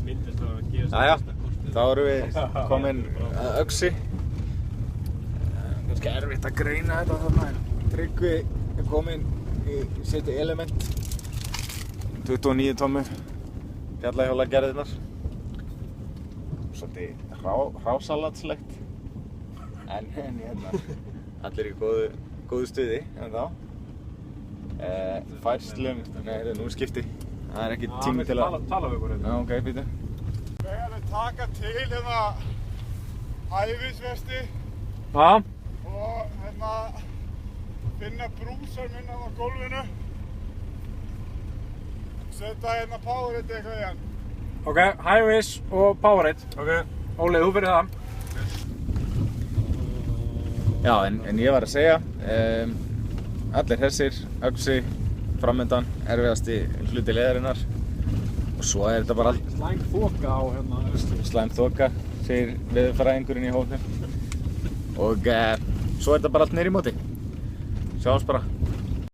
Jæja, þá erum við komin að Öxi. Kannski erfitt að greina þetta þarna en Tryggvi er komin í sitt element. 29 tommur fjallahjólagerðirnar. Svolítið hrásalatslegt. En hérna, allir í góðu stuði en þá. Færslum, nei, nú er skipti. Það er ekki tími til að tala við ykkur. Já, ok, býtu. Við erum að taka til hérna æfisvesti Já. og hérna finna brúsar minna á gólfinu. Setja hérna Powerade eitthvað í hann. Ok, High-Vis og Powerade. Ok. Óli, þú fyrir það. Já, en ég var að segja, allir hressir, Öxi, framöndan, erfiðasti hluti leiðarinnar og svo er þetta bara allt Slæm þoka á hérna austur. slæm þoka, segir veðurfræðingurinn í hópnum og svo er þetta bara allt niður í móti. Sjáumst bara.